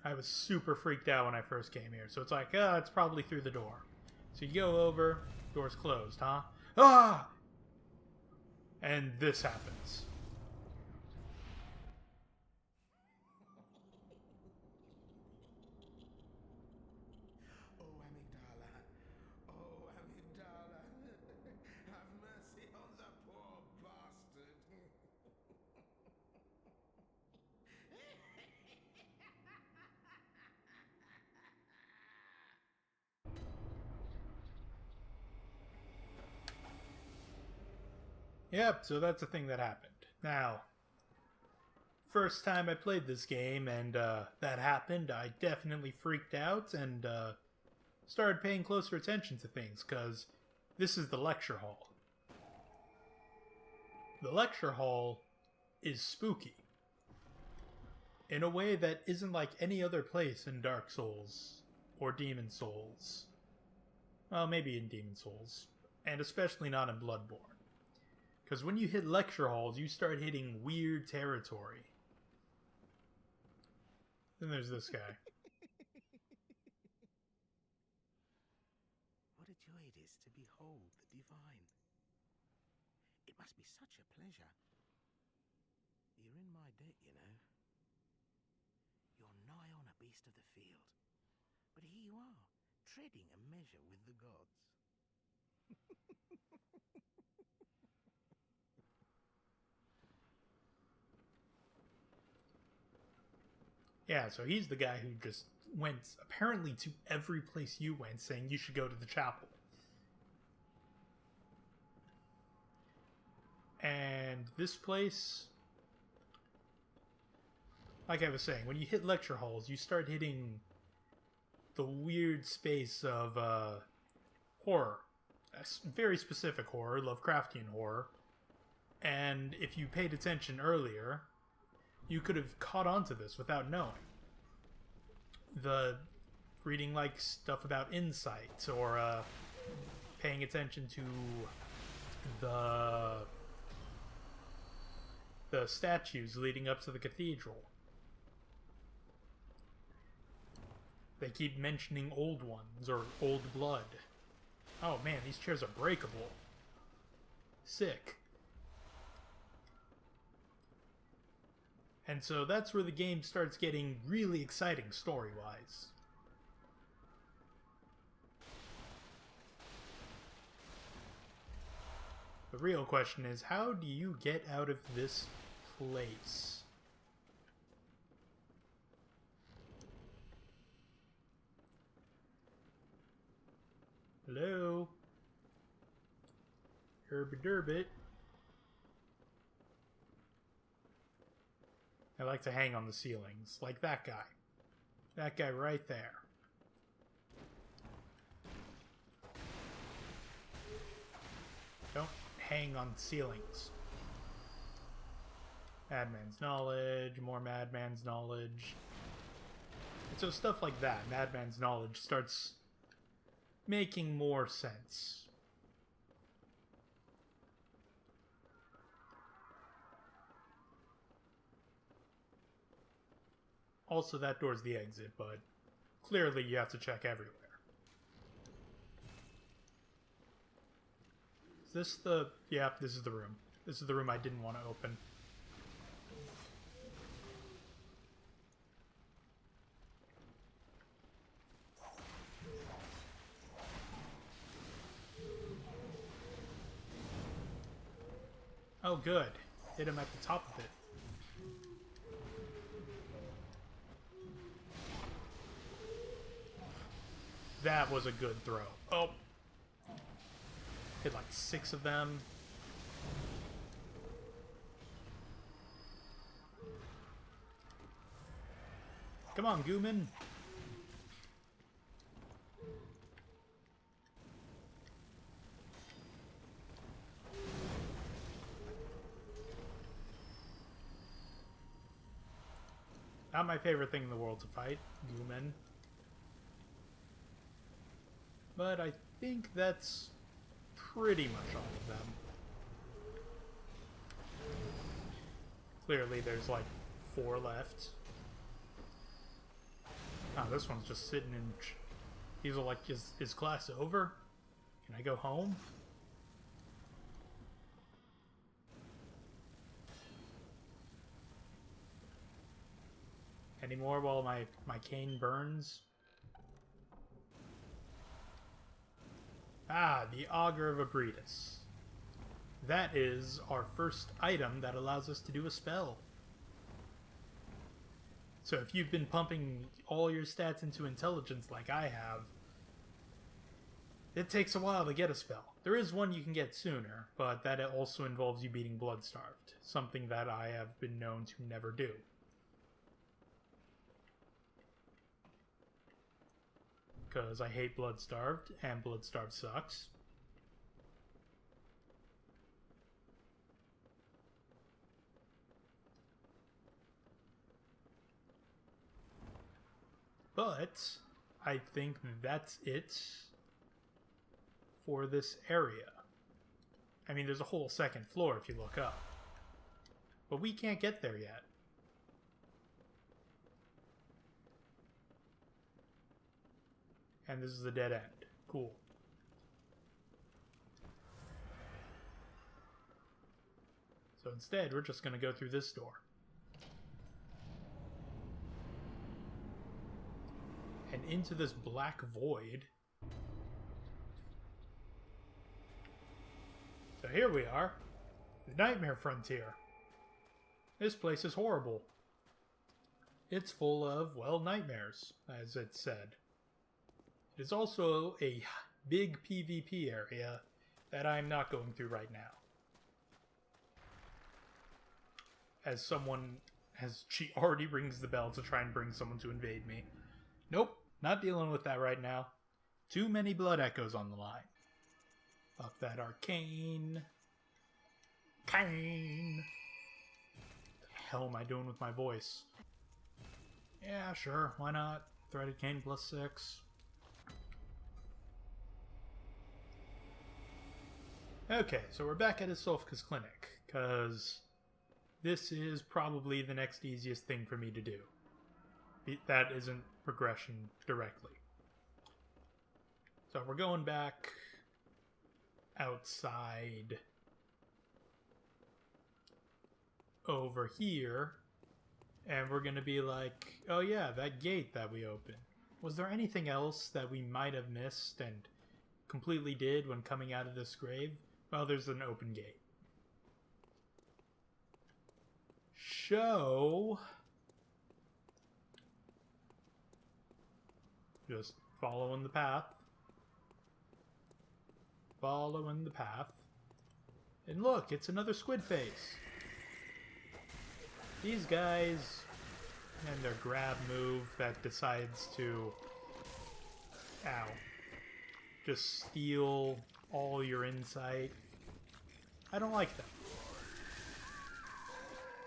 I was super freaked out when I first came here. So it's like, it's probably through the door. So you go over, door's closed, huh? Ah! And this happens. Oh, amygdala. Oh, amygdala. Have mercy on the poor bastard. Yep, so that's a thing that happened. Now, first time I played this game and that happened, I definitely freaked out and started paying closer attention to things, because this is the lecture hall. The lecture hall is spooky in a way that isn't like any other place in Dark Souls or Demon Souls. Well, maybe in Demon Souls, and especially not in Bloodborne. Because when you hit lecture halls, you start hitting weird territory. Then there's this guy. What a joy it is to behold the divine. It must be such a pleasure. You're in my debt, you know. You're nigh on a beast of the field. But here you are, treading a measure with the gods. Yeah, so he's the guy who just went apparently to every place you went saying you should go to the chapel. And this place, like I was saying, when you hit lecture halls, you start hitting the weird space of horror. A very specific horror, Lovecraftian horror. And if you paid attention earlier, you could have caught on to this without knowing. The reading like stuff about insight or paying attention to the statues leading up to the cathedral. They keep mentioning old ones or old blood. Oh man, these chairs are breakable. Sick. And so that's where the game starts getting really exciting story-wise. The real question is, how do you get out of this place? Hello? Herb-a-derbit. I like to hang on the ceilings, like that guy. That guy right there. Don't hang on ceilings. Madman's knowledge, more madman's knowledge. And so stuff like that, madman's knowledge, starts making more sense. Also, that door's the exit, but clearly you have to check everywhere. Is this the... Yeah, this is the room. This is the room I didn't want to open. Oh, good. Hit him at the top of it. That was a good throw. Oh! Hit like 6 of them. Come on, Gooman. Not my favorite thing in the world to fight, Gooman. But I think that's pretty much all of them. Clearly there's like 4 left. this one's just sitting in... He's like, is class over? Can I go home? Any more while my cane burns? Ah, the Augur of Abretus. That is our first item that allows us to do a spell. So if you've been pumping all your stats into intelligence like I have, it takes a while to get a spell. There is one you can get sooner, but that also involves you beating Bloodstarved, something that I have been known to never do. Because I hate Bloodstarved, and Bloodstarved sucks. But I think that's it for this area. I mean, there's a whole second floor if you look up. But we can't get there yet. And this is the dead end. Cool. So instead, we're just going to go through this door. And into this black void. So here we are. The Nightmare Frontier. This place is horrible. It's full of, well, nightmares, as it said. It is also a big PvP area that I'm not going through right now. She already rings the bell to try and bring someone to invade me. Nope, not dealing with that right now. Too many blood echoes on the line. Up that arcane. Cane. What the hell am I doing with my voice? Yeah, sure, why not? Threaded cane plus 6. Okay, so we're back at Isolfka's clinic, because this is probably the next easiest thing for me to do. That isn't progression directly. So we're going back outside over here, and we're going to be like, oh yeah, that gate that we opened. Was there anything else that we might have missed and completely did when coming out of this grave? Well, there's an open gate. So, just following the path. Following the path. And look, it's another squid face. These guys and their grab move that decides to, ow, just steal all your insight. I don't like that.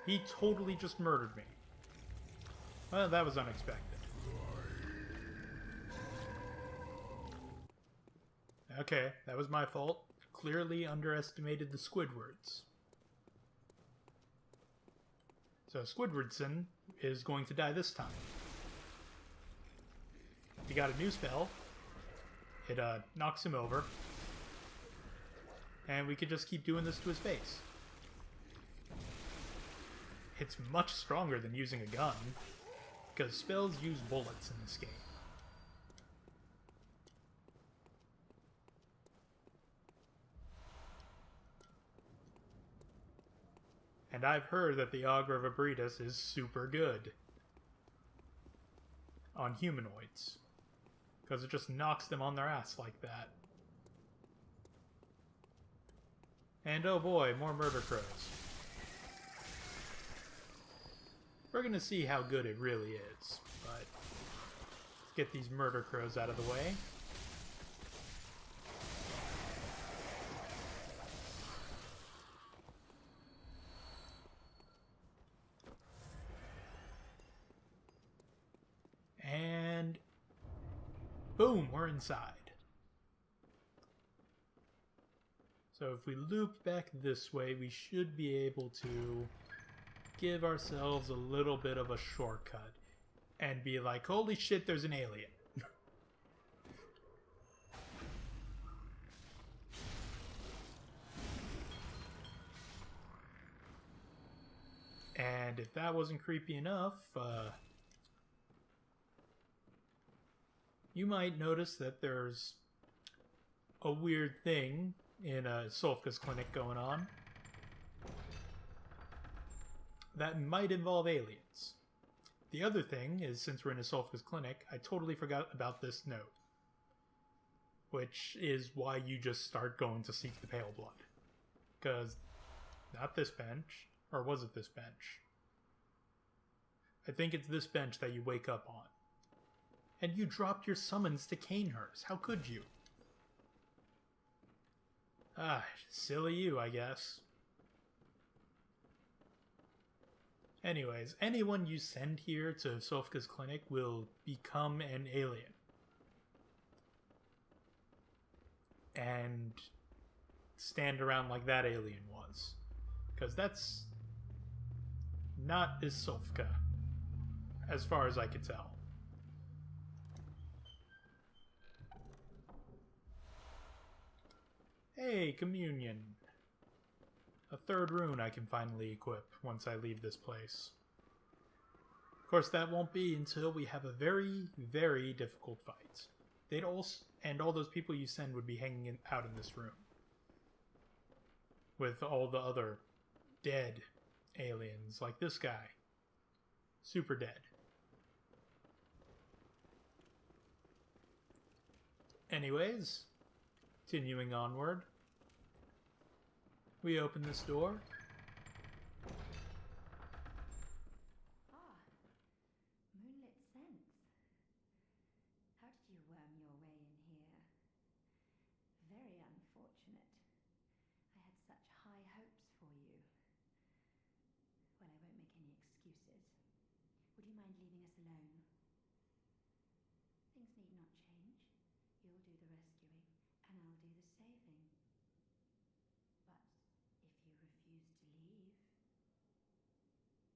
He totally just murdered me. Well, that was unexpected. Okay, that was my fault. Clearly underestimated the Squidwards. So Squidwardson is going to die this time. He got a new spell. It knocks him over. And we could just keep doing this to his face. It's much stronger than using a gun, because spells use bullets in this game. And I've heard that the Augur of Abretus is super good on humanoids, because it just knocks them on their ass like that. And oh boy, more murder crows. We're gonna see how good it really is, but let's get these murder crows out of the way. And boom, we're inside. So if we loop back this way, we should be able to give ourselves a little bit of a shortcut. and be like, holy shit, there's an alien. And if that wasn't creepy enough, you might notice that there's a weird thing in Solfka's clinic going on that might involve aliens. The other thing is, since we're in a Solfka's clinic, I totally forgot about this note, which is why you just start going to seek the Pale Blood. Because, not this bench, or was it this bench? I think it's this bench that you wake up on. And you dropped your summons to Canehurst. How could you? Ah, silly you, I guess. Anyways, anyone you send here to Solfka's clinic will become an alien. And stand around like that alien was. Because that's not Solfka, as far as I could tell. Hey, communion. A third rune I can finally equip once I leave this place. Of course, that won't be until we have a very, very difficult fight. And all those people you send would be hanging out in this room. With all the other dead aliens, like this guy. Super dead. Anyways, continuing onward, we open this door. Moonlit scents. How did you worm your way in here? Very unfortunate. I had such high hopes for you. Well, I won't make any excuses. Would you mind leaving us alone? Things need not change. You'll do the rescuing, and I'll do the saving. But if you refuse to leave...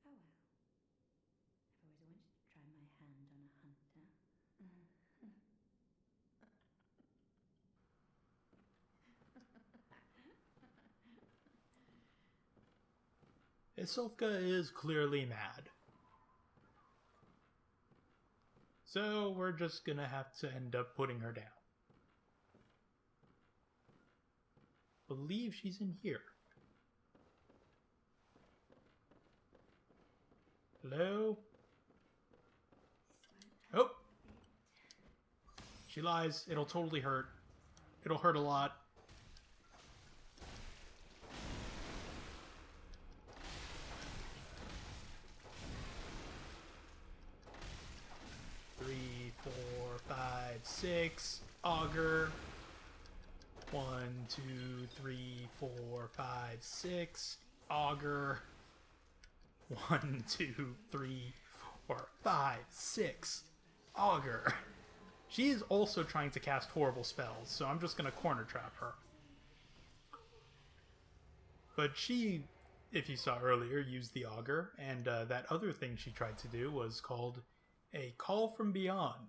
Oh well. I've always wanted to try my hand on a hunter. Isolfka is clearly mad. So we're just gonna have to end up putting her down. Believe she's in here. Hello? Oh! She lies. It'll totally hurt. It'll hurt a lot. Three, 4, 5, 6. Augur. 1, 2, 3, 4, 5, 6. Augur. 1, 2, 3, 4, 5, 6. Augur. She is also trying to cast horrible spells, so I'm just going to corner trap her. But she, if you saw earlier, used the Augur, and that other thing she tried to do was called a Call from Beyond.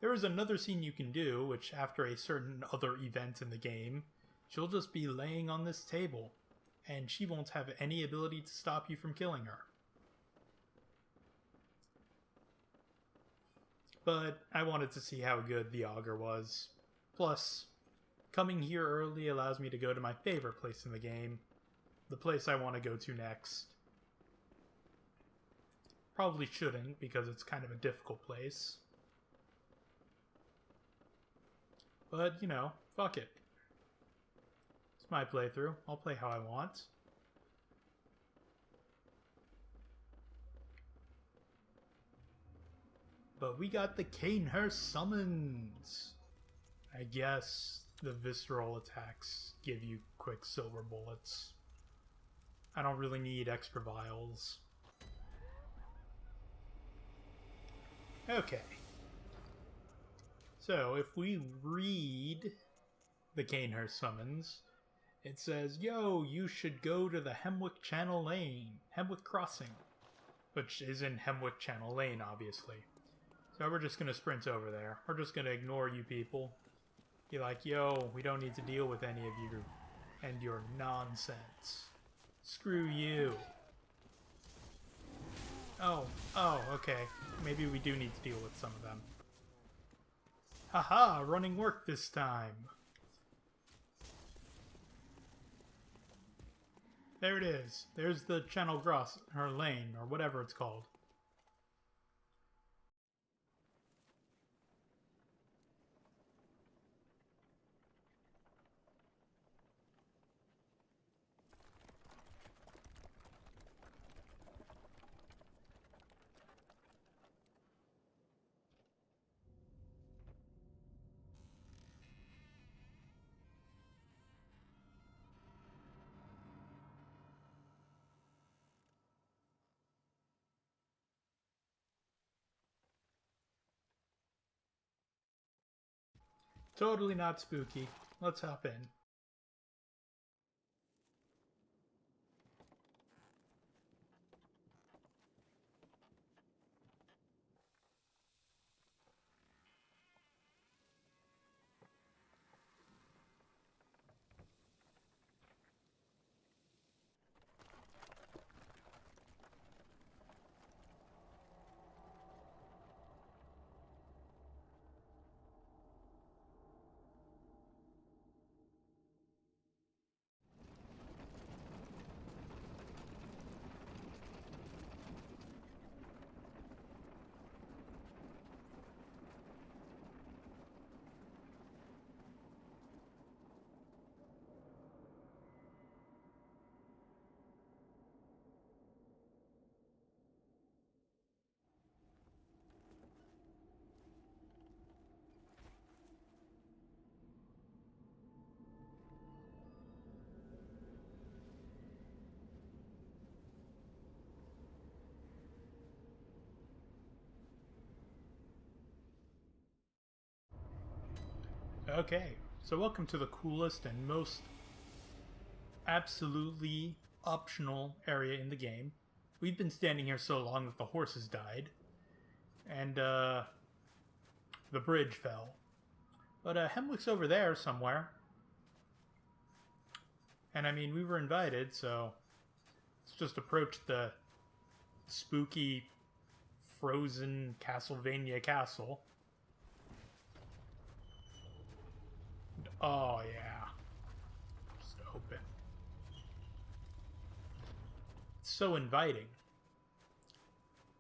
There is another scene you can do, which after a certain other event in the game, she'll just be laying on this table, and she won't have any ability to stop you from killing her. But I wanted to see how good the Augur was. Plus, coming here early allows me to go to my favorite place in the game, the place I want to go to next. Probably shouldn't, because it's kind of a difficult place. But, you know, fuck it. It's my playthrough. I'll play how I want. But we got the Canehurst summons. I guess the visceral attacks give you quick silver bullets. I don't really need extra vials. Okay. So, if we read the Canehurst summons, it says, yo, you should go to the Hemwick Channel Lane, Hemwick Crossing. which is in Hemwick Channel Lane, obviously. So we're just gonna sprint over there. We're just gonna ignore you people. Be like, yo, we don't need to deal with any of you and your nonsense. Screw you. Oh, okay. Maybe we do need to deal with some of them. Haha, running work this time. There it is. There's the channel cross, or lane, or whatever it's called. Totally not spooky. Let's hop in. Okay, so welcome to the coolest and most absolutely optional area in the game. We've been standing here so long that the horses died, and the bridge fell. But Hemwick's over there somewhere. And I mean, we were invited, so let's just approach the spooky, frozen Castlevania castle. Oh, yeah. Just open. It's so inviting.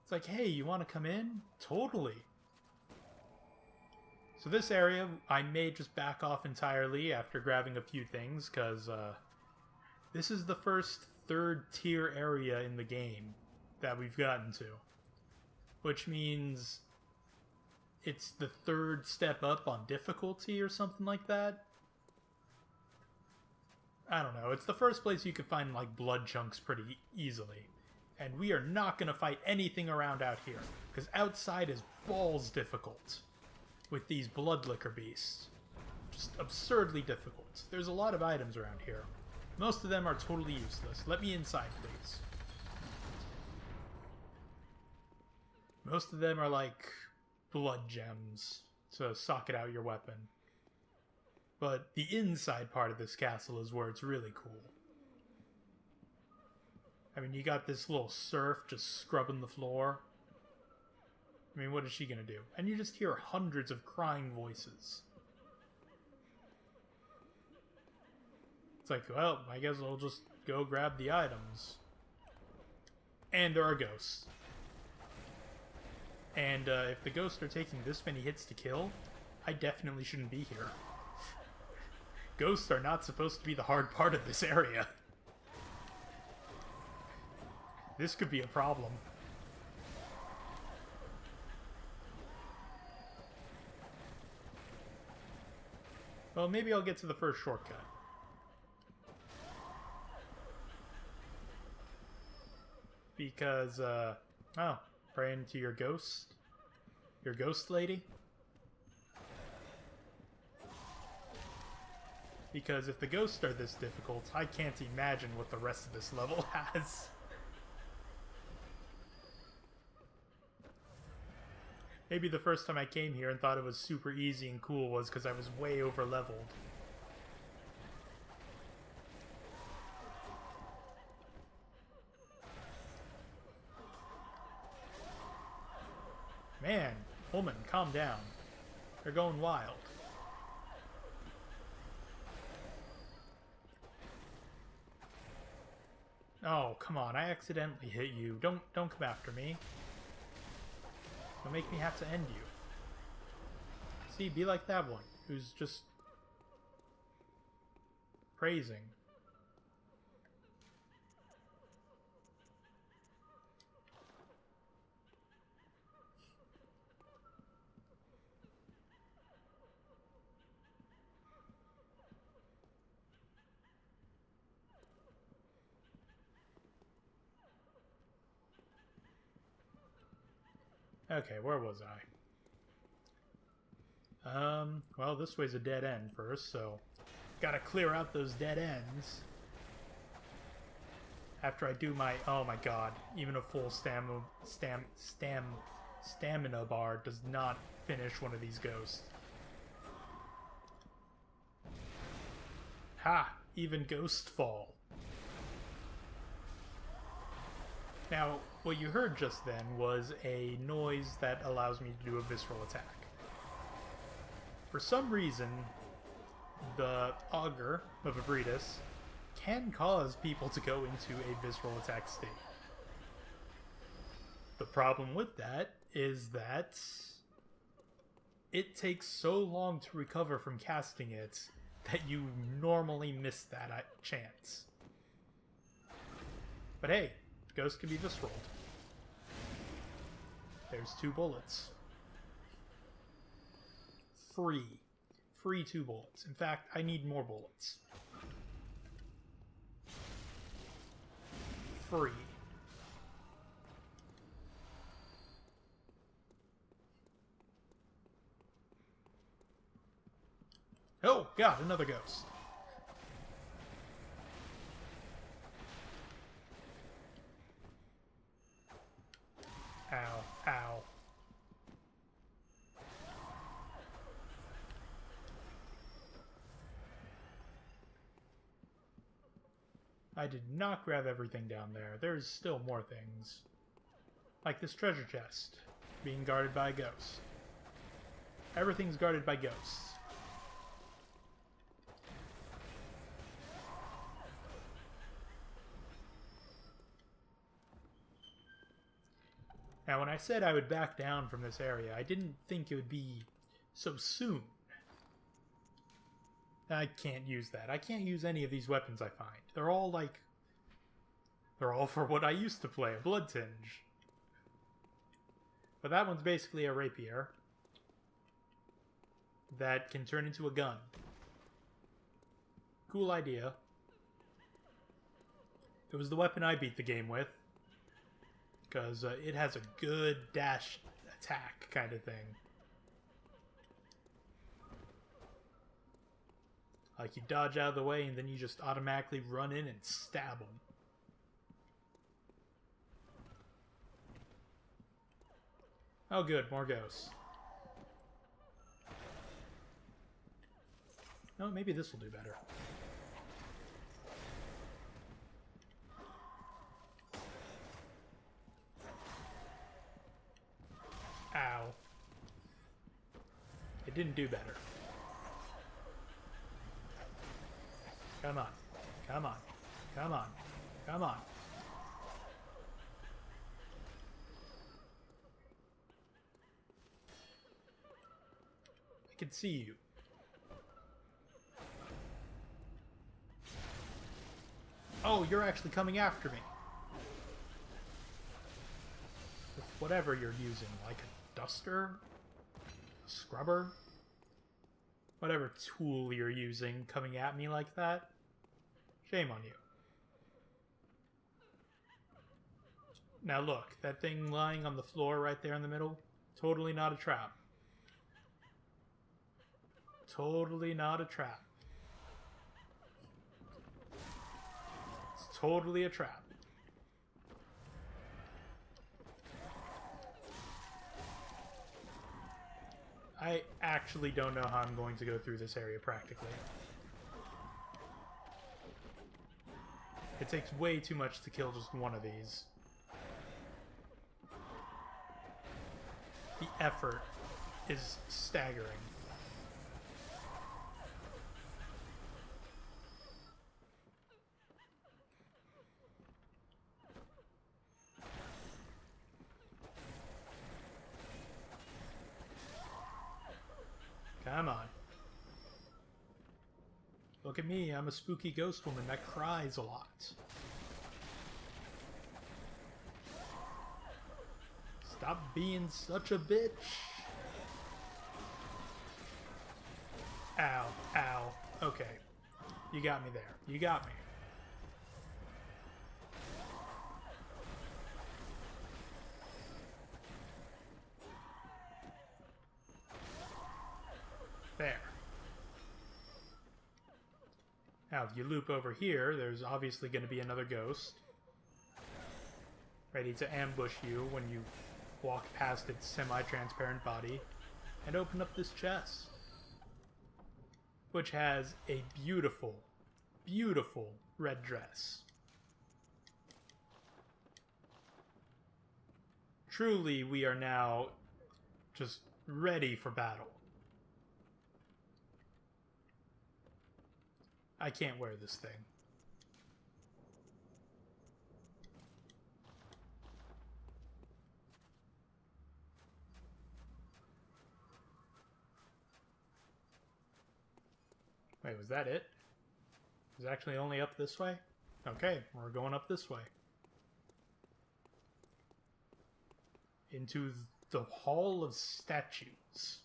It's like, hey, you want to come in? Totally. So this area, I may just back off entirely after grabbing a few things, because this is the first third-tier area in the game that we've gotten to. Which means it's the third step up on difficulty or something like that. I don't know. It's the first place you could find, like, blood chunks pretty easily. And we are not going to fight anything around out here, because outside is balls difficult with these blood liquor beasts. Just absurdly difficult. There's a lot of items around here. Most of them are totally useless. Let me inside, please. Most of them are like blood gems to socket out your weapon. But the inside part of this castle is where it's really cool. I mean, you got this little serf just scrubbing the floor. I mean, what is she gonna do? And you just hear hundreds of crying voices. It's like, well, I guess I'll just go grab the items. And there are ghosts. And if the ghosts are taking this many hits to kill, I definitely shouldn't be here. Ghosts are not supposed to be the hard part of this area. This could be a problem. Well, maybe I'll get to the first shortcut. Because, oh, praying to your ghost? Your ghost lady? Because if the ghosts are this difficult, I can't imagine what the rest of this level has. Maybe the first time I came here and thought it was super easy and cool was because I was way over leveled. Man, woman, calm down. They're going wild. Oh, come on, I accidentally hit you. Don't come after me. Don't make me have to end you. See, be like that one, who's just praising. Okay, where was I? Well, this way's a dead end first, so gotta clear out those dead ends. After I do my, oh my god, even a full stamina bar does not finish one of these ghosts. Ha! Even ghosts fall. Now, what you heard just then was a noise that allows me to do a visceral attack. For some reason, the auger of Abritus can cause people to go into a visceral attack state. The problem with that is that it takes so long to recover from casting it that you normally miss that chance. But hey, ghosts can be visceral. There's 2 bullets. Free. Free 2 bullets. In fact, I need more bullets. Free. Oh, God, another ghost. Ow, ow. I did not grab everything down there. There's still more things. Like this treasure chest, being guarded by a ghost. Everything's guarded by ghosts. Now, when I said I would back down from this area, I didn't think it would be so soon. I can't use that. I can't use any of these weapons I find. They're all like... They're all for what I used to play, a blood tinge. But that one's basically a rapier that can turn into a gun. Cool idea. It was the weapon I beat the game with, because it has a good dash attack kind of thing. Like, you dodge out of the way and then you just automatically run in and stab them. Oh good, more ghosts. Oh, maybe this will do better. Ow. It didn't do better. Come on. Come on. Come on. Come on. I can see you. Oh, you're actually coming after me. With whatever you're using, like a duster? A scrubber? Whatever tool you're using coming at me like that. Shame on you. Now look, that thing lying on the floor right there in the middle, totally not a trap. Totally not a trap. It's totally a trap. I actually don't know how I'm going to go through this area practically. It takes way too much to kill just one of these. The effort is staggering. Come on. Look at me, I'm a spooky ghost woman that cries a lot. Stop being such a bitch. Ow, ow. Okay. You got me there. You got me. There. Now, if you loop over here, there's obviously going to be another ghost ready to ambush you when you walk past its semi-transparent body and open up this chest, which has a beautiful, beautiful red dress. Truly, we are now just ready for battle. I can't wear this thing. Wait, was that it? Is it actually only up this way? Okay, we're going up this way. Into the Hall of Statues.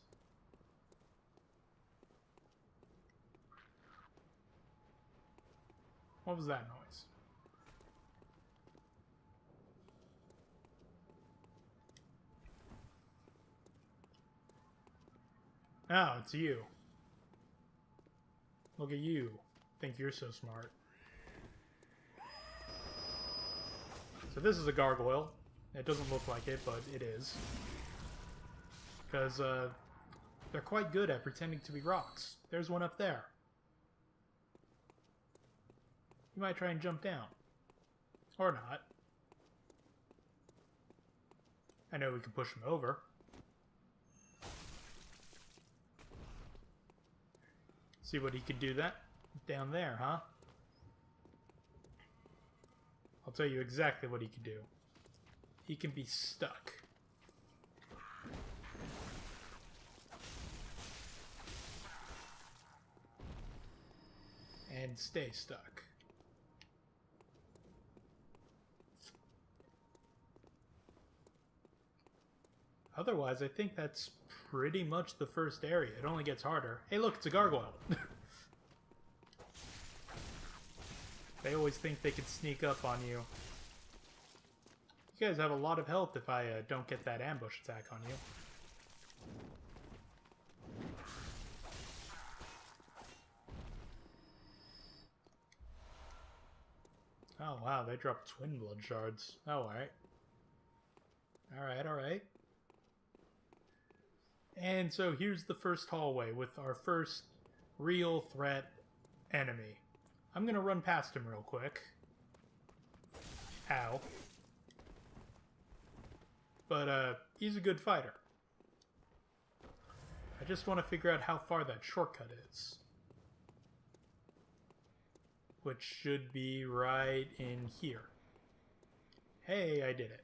What was that noise? Oh, it's you. Look at you. Think you're so smart. So this is a gargoyle. It doesn't look like it, but it is. Because they're quite good at pretending to be rocks. There's one up there. You might try and jump down. Or not. I know we can push him over. See what he could do that down there, huh? I'll tell you exactly what he can do. He can be stuck. And stay stuck. Otherwise, I think that's pretty much the first area. It only gets harder. Hey, look, it's a gargoyle. They always think they can sneak up on you. You guys have a lot of health if I don't get that ambush attack on you. Oh, wow, they dropped twin blood shards. Oh, alright. Alright, alright. And so here's the first hallway with our first real threat enemy. I'm gonna run past him real quick. Ow. But, he's a good fighter. I just want to figure out how far that shortcut is. Which should be right in here. Hey, I did it.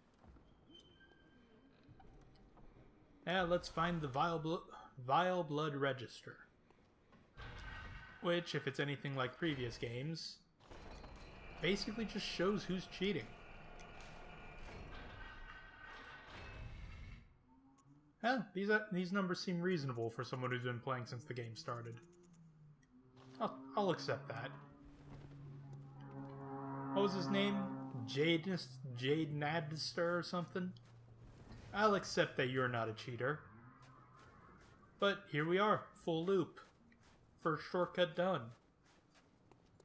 Now let's find the Vile Blood Register. Which, if it's anything like previous games, basically just shows who's cheating. Well, these numbers seem reasonable for someone who's been playing since the game started. I'll accept that. What was his name? Jade Nadster or something? I'll accept that you're not a cheater. But here we are, full loop. First shortcut done.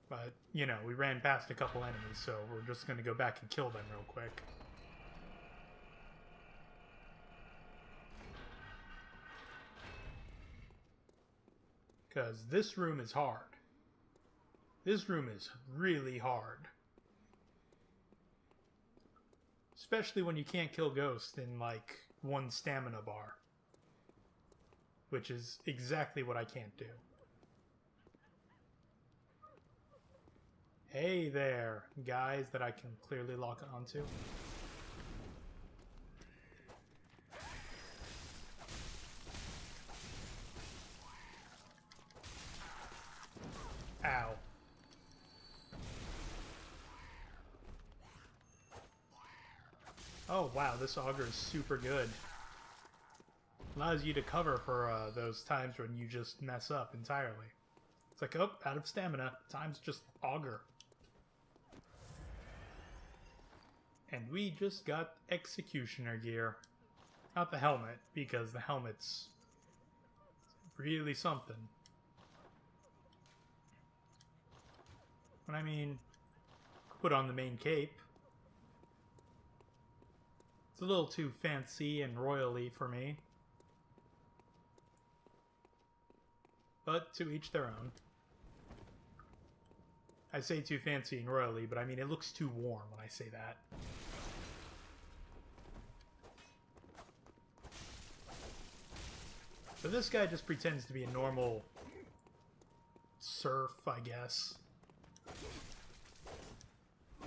But, you know, we ran past a couple enemies, so we're just going to go back and kill them real quick. Because this room is hard. This room is really hard. Especially when you can't kill ghosts in, like, 1 stamina bar. Which is exactly what I can't do. Hey there, guys that I can clearly lock onto. Ow. Oh wow, this auger is super good. Allows you to cover for those times when you just mess up entirely. It's like, oh, out of stamina. Time's just auger. And we just got executioner gear. Not the helmet, because the helmet's really something. But I mean, put on the main cape. It's a little too fancy and royally for me. But to each their own. I say too fancy and royally, but I mean it looks too warm when I say that. So this guy just pretends to be a normal serf, I guess.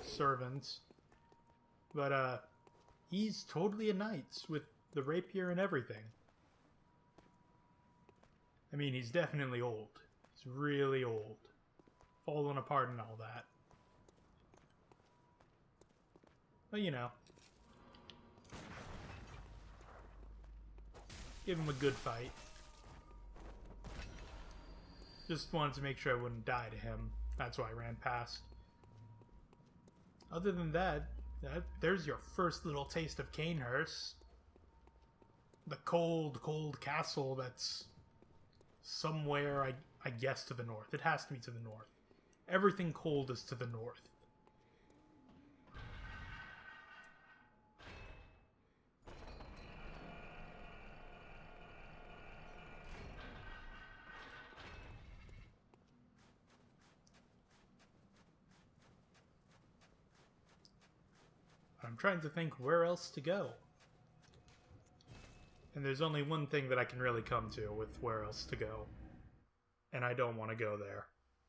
Servant. But, he's totally a knight with the rapier and everything. I mean, he's definitely old. He's really old. Falling apart and all that. But, you know. Give him a good fight. Just wanted to make sure I wouldn't die to him. That's why I ran past. Other than that, there's your first little taste of Canehurst. The cold, cold castle that's somewhere, I guess, to the north. It has to be to the north. Everything cold is to the north. I'm trying to think where else to go. And there's only one thing that I can really come to with where else to go. And I don't want to go there.